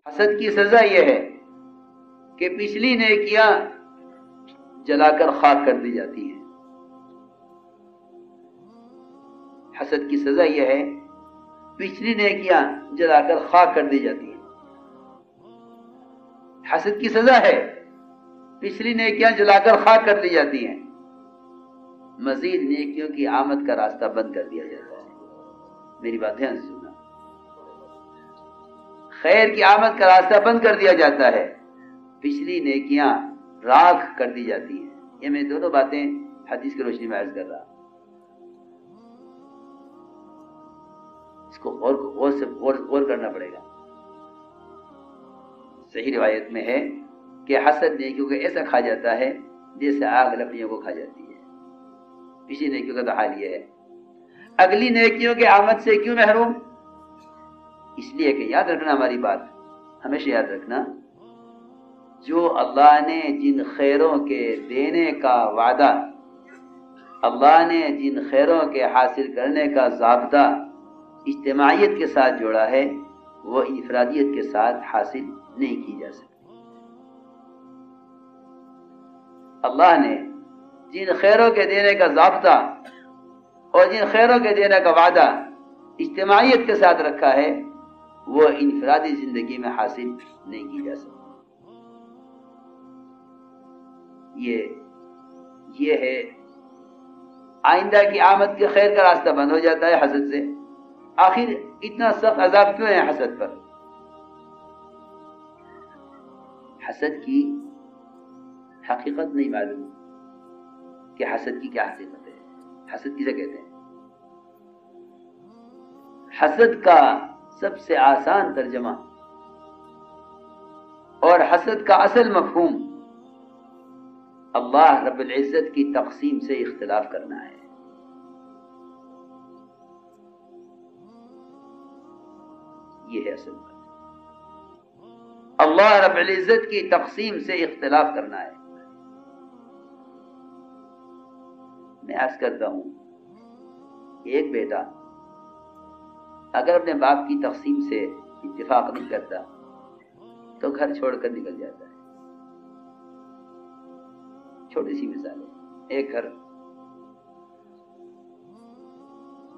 حسد کی سزا یہ ہے کہ پچھلی نیکیاں جلا کر خاک کر دی جاتی ہیں. حسد کی سزا یہ ہے پچھلی نیکیاں جلا کر خاک کر دی جاتی ہیں. حسد کی سزا ہے پچھلی نیکیاں جلا کر خاک کر دی جاتی ہیں. مزید نیکیوں کی آمد کا راستہ بند کر دیا جاتا ہے. میری بات دھیان سے سننا. خیر کی آمد کا راستہ بند کر دیا جاتا ہے، پچھلی نیکیاں راکھ کر دی جاتی ہیں. یہ میں دونوں باتیں حدیث کی روشنی میں عرض کر رہا. اس کو غور کرنا پڑے گا. صحیح روایت میں ہے کہ حسد نیکیوں کو ایسا کھا جاتا ہے جیسے آگ لکڑیوں کو کھا جاتی ہے. پچھلی نیکیوں کا تو حال یہ ہے. اگلی نیکیوں کے آمد سے کیوں محروم؟ اس لیے کہ یاد رکھنا ہماری بات، ہمیشہ یاد رکھنا، جو اللہ نے جن خیروں کے دینے کا وعدہ، اللہ نے جن خیروں کے حاصل کرنے کا ضابطہ اجتماعیت کے ساتھ جوڑا ہے، وہ انفرادیت کے ساتھ حاصل نہیں کی جا سکتی. اللہ نے جن خیروں کے دینے کا ضابطہ اور جن خیروں کے دینے کا وعدہ اجتماعیت کے ساتھ رکھا ہے، وہ انفرادی زندگی میں حاصل نہیں کی جا سکتی. یہ ہے آئندہ کی آمد کے خیر کا راستہ بند ہو جاتا ہے حسد سے. آخر اتنا سخت عذاب کیوں ہے حسد پر؟ حسد کی حقیقت نہیں معلوم کہ حسد کی کیا حقیقت ہے. حسد کسے کہتے ہیں؟ حسد کا سب سے آسان ترجمہ اور حسد کا اصل مفہوم اللہ رب العزت کی تقسیم سے اختلاف کرنا ہے. یہ ہے اصل بات. اللہ رب العزت کی تقسیم سے اختلاف کرنا ہے. میں عرض کرتا ہوں، ایک بیٹا اگر اپنے باپ کی تقسیم سے اتفاق نہیں کرتا تو گھر چھوڑ کر نکل جاتا ہے. چھوٹی سی مثال ہے. ایک گھر،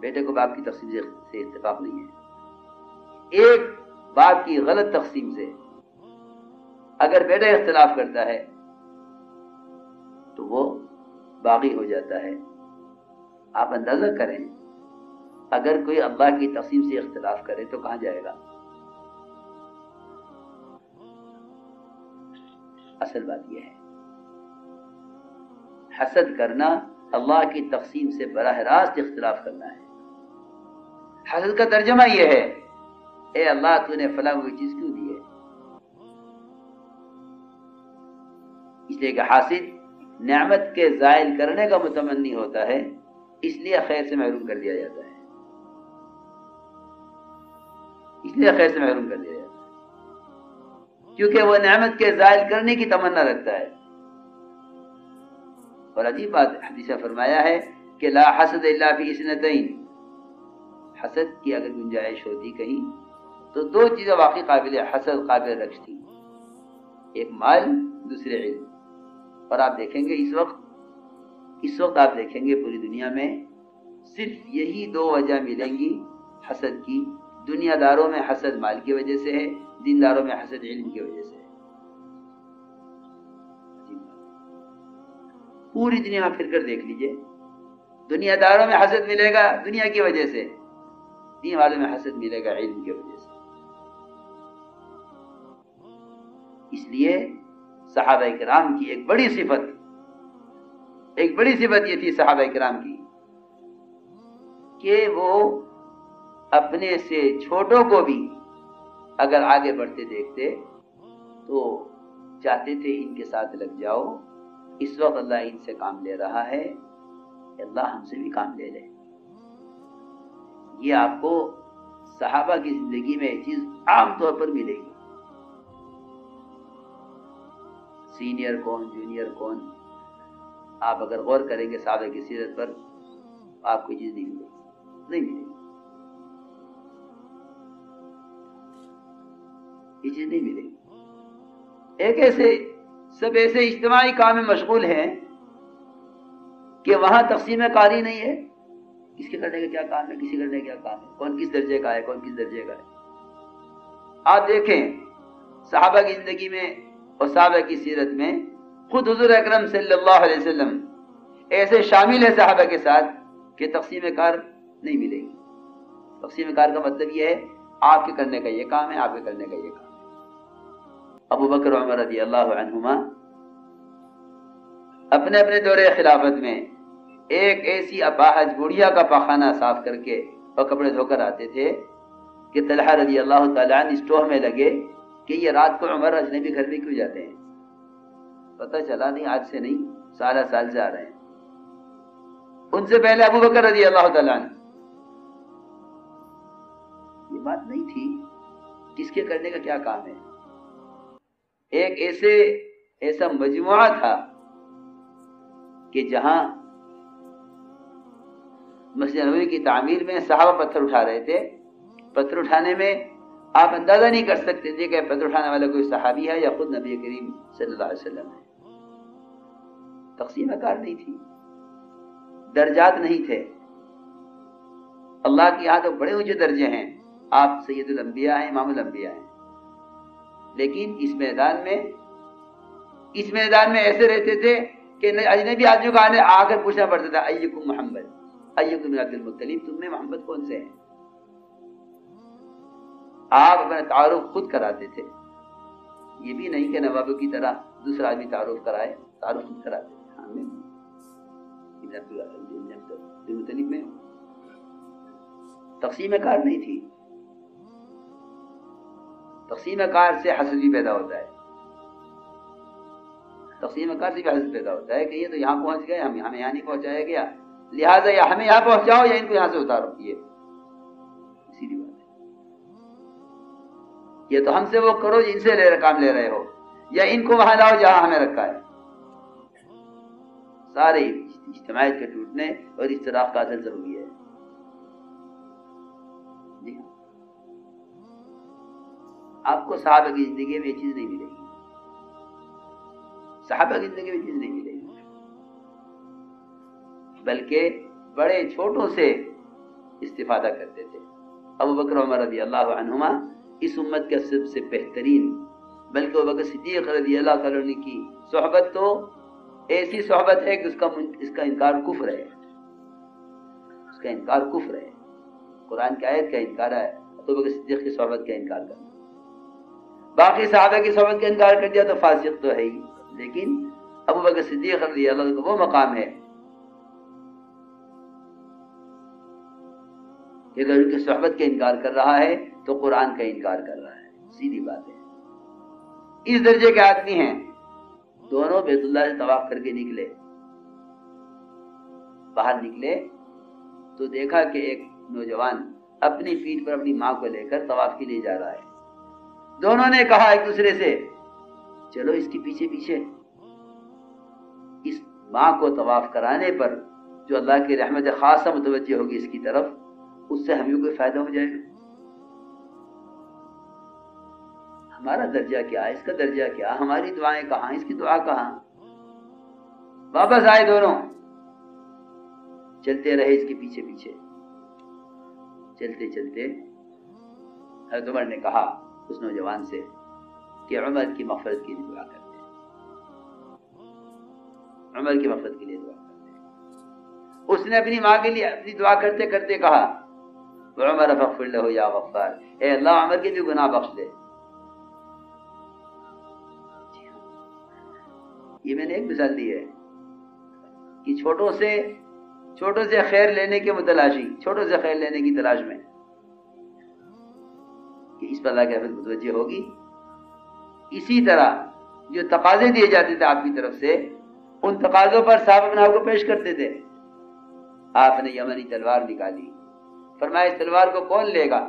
بیٹے کو باپ کی تقسیم سے اتفاق نہیں ہے. ایک باپ کی غلط تقسیم سے اگر بیٹا اختلاف کرتا ہے تو وہ باغی ہو جاتا ہے. آپ اندازہ کریں، اگر کوئی اللہ کی تقسیم سے اختلاف کرے تو کہاں جائے گا؟ اصل بات یہ ہے، حسد کرنا اللہ کی تقسیم سے براہ راست اختلاف کرنا ہے. حسد کا ترجمہ یہ ہے، اے اللہ تو نے فلاں کوئی چیز کیوں دی ہے؟ اس لیے کہ حاسد نعمت کے زائل کرنے کا متمنی ہوتا ہے، اس لیے خیر سے محروم کر دیا جاتا ہے. اس لیے خیر سے محروم کر دیا جاتا ہے کیونکہ وہ نعمت کے زائل کرنے کی تمنا رکھتا ہے. اور عجیب بات ہے، حدیث میں فرمایا ہے کہ لا حسد الا فی اثنتین. حسد کی اگر گنجائش ہوتی کہیں تو دو چیزیں واقعی قابل حسد قابل رکش تھی، ایک مال، دوسرے علم. اور آپ دیکھیں گے اس وقت آپ دیکھیں گے پوری دنیا میں صرف یہی دو وجہ ملیں گی حسد کی. دنیا داروں میں حسد مال کی وجہ سے ہے، دینداروں میں حسد علم کی وجہ سے ہے. پوری دنیا میں پھر کر دیکھ لیجئے، دنیا داروں میں حسد ملے گا دنیا کی وجہ سے، دین والوں میں حسد ملے گا علم کی وجہ سے. اس لیے صحابہ کرام کی ایک بڑی صفت یہ تھی صحابہ کرام کی کہ وہ اپنے سے چھوٹوں کو بھی اگر آگے بڑھتے دیکھتے تو چاہتے تھے ان کے ساتھ لگ جاؤ، اس وقت اللہ ان سے کام لے رہا ہے، اللہ ہم سے بھی کام لے لے. یہ آپ کو صحابہ کی زندگی میں چیز عام طور پر ملے گی. سینئر کون، جونیئر کون، آپ اگر غور کریں گے صحابہ کی سیرت پر آپ کو چیز نہیں ملے گی. نہیں ملے گی، یہ چیز نہیں ملے گی۔ ایک ایسے سب ایسے اجتماعی کام میں مشغول ہیں کہ وہاں تقسیم کاری نہیں ہے، کس کے کرنے کا کیا کام ہے، کسی کرنے کا کیا کام ہے، کون کس درجے کا ہے، کون کس درجے کا ہے۔ آپ دیکھیں صحابہ کی زندگی میں اور صحابہ کی سیرت میں خود حضور اکرم صلی اللہ علیہ وسلم ایسے شامل ہے صحابہ کے ساتھ کہ تقسیم کار نہیں ملے گی۔ تقسیم کار کا مطلب یہ ہے آپ کے کرنے کا یہ کام ہے، آپ کے کرنے کا یہ کام ہے۔ ابو بکر و عمر رضی اللہ عنہما اپنے اپنے دور خلافت میں ایک ایسی اپاہج بڑھیا کا پاخانہ صاف کر کے اور کپڑے دھو کر آتے تھے کہ طلحہ رضی اللہ تعالیٰ عنہ اس ٹوہ میں لگے کہ یہ رات کو عمر اجنبی گھر میں کیوں جاتے ہیں؟ پتہ چلا نہیں، آج سے نہیں، سالہ سال سے آ رہے ہیں۔ ان سے پہلے ابو بکر رضی اللہ تعالیٰ عنہ، یہ بات نہیں تھی کس کے کرنے کا کیا کام ہے۔ ایک ایسا مجموعہ تھا کہ جہاں مسجد نبوی کی تعمیر میں صحابہ پتھر اٹھا رہے تھے، پتھر اٹھانے میں آپ اندازہ نہیں کر سکتے تھے کہ پتھر اٹھانے والا کوئی صحابی ہے یا خود نبی کریم صلی اللہ علیہ وسلم ہے۔ تقسیم کار نہیں تھی، درجات نہیں تھے۔ اللہ کی یہاں تو بڑے اونچے درجے ہیں، آپ سید الانبیاء ہیں، امام الانبیاء ہیں، لیکن اس میدان میں ایسے رہتے تھے کہ اجنبی آدمی کو آ کر پوچھنا پڑتا تھا ایکم محمد، ایکم بن عبد المطلب، تم میں محمد کون سے ہیں؟ آپ اپنا تعارف خود کراتے تھے، یہ بھی نہیں کہ نوابوں کی طرح دوسرا آدمی تعارف کرائے، تعارف خود کراتے تھے، ہاں میں ابن عبد المطلب میں ہوں۔ تقسیم کار نہیں تھی۔ تقسیم کار سے حسد بھی پیدا ہوتا ہے، تقسیم کار سے بھی حسد پیدا ہوتا ہے کہ یہ تو یہاں پہنچ گئے، ہمیں یہاں نہیں پہنچایا گیا، لہٰذا یا ہمیں یہاں پہنچاؤ یا ان کو یہاں سے اتارو۔ یہ سیدھی بات ہے، یہ تو ہم سے وہ کرو جن سے کام لے رہے ہو، یا ان کو وہاں لاؤ جہاں ہمیں رکھا ہے۔ سارے اجتماعیت کے ٹوٹنے اور اختلاف کا اصل ضروری ہے۔ جی ہاں، آپ کو صحابہ کی زندگی میں یہ چیز نہیں ملے گی، صحابہ کی زندگی میں چیز نہیں ملے گی، بلکہ بڑے چھوٹوں سے استفادہ کرتے تھے۔ ابو بکر عمر رضی اللہ عنہما اس امت کا سب سے بہترین، بلکہ ابو بکر صدیق رضی اللہ تعالیٰ عنہ کی صحبت تو ایسی صحبت ہے کہ اس کا انکار کفر ہے، اس کا انکار کفر ہے، قرآن کی آیت کا انکار ہے، ابو بکر صدیق کی صحبت کا انکار کرنا۔ باقی صحابہ کی صحبت کا انکار کر دیا تو فاسق تو ہے ہی، لیکن ابو بکر صدیق رضی اللہ عنہ کا وہ مقام ہے کہ اگر ان کی صحبت کا انکار کر رہا ہے تو قرآن کا انکار کر رہا ہے، سیدھی بات ہے۔ اس درجے کے آدمی ہیں، دونوں بیت اللہ سے طواف کر کے نکلے، باہر نکلے تو دیکھا کہ ایک نوجوان اپنی پیٹھ پر اپنی ماں کو لے کر طواف کے لیے جا رہا ہے۔ دونوں نے کہا ایک دوسرے سے چلو اس کے پیچھے پیچھے، اس ماں کو طواف کرانے پر جو اللہ کی رحمت خاصہ متوجہ ہوگی اس کی طرف، اس سے ہمیں کوئی فائدہ ہو جائے گا۔ ہمارا درجہ کیا ہے، اس کا درجہ کیا، ہماری دعائیں کہاں، اس کی دعا کہاں۔ واپس آئے دونوں، چلتے رہے اس کے پیچھے پیچھے، چلتے چلتے حضرت عمر نے کہا اس نوجوان سے کہ عمر کی مغفرت کے لیے دعا کرتے ہیں، عمر کی مغفرت کے لیے دعا کرتے ہیں۔ اس نے اپنی ماں کے لیے اپنی دعا کرتے کرتے کہا عمر فاغفر له یا غفار، اے اللہ عمر کے بھی گناہ بخش دے۔ یہ میں نے ایک مثال دی ہے کہ چھوٹوں سے خیر لینے کے متلاشی، چھوٹوں سے خیر لینے کی تلاش میں کہ اس پر اللہ کی رحمت متوجہ ہوگی۔ اسی طرح جو تقاضے دیے جاتے تھے آپ کی طرف سے، ان تقاضوں پر صحابہ اپنے آپ کو پیش کرتے تھے۔ آپ نے یمنی تلوار نکالی، فرمایا اس تلوار کو کون لے گا؟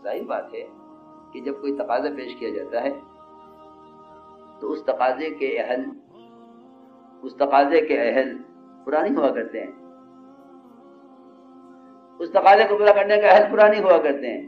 ظاہر بات ہے کہ جب کوئی تقاضا پیش کیا جاتا ہے تو اس تقاضے کے اہل پرانی ہوا کرتے ہیں، اس تقاضے کو پورا کرنے کا اہل پورا نہیں ہوا کرتے ہیں.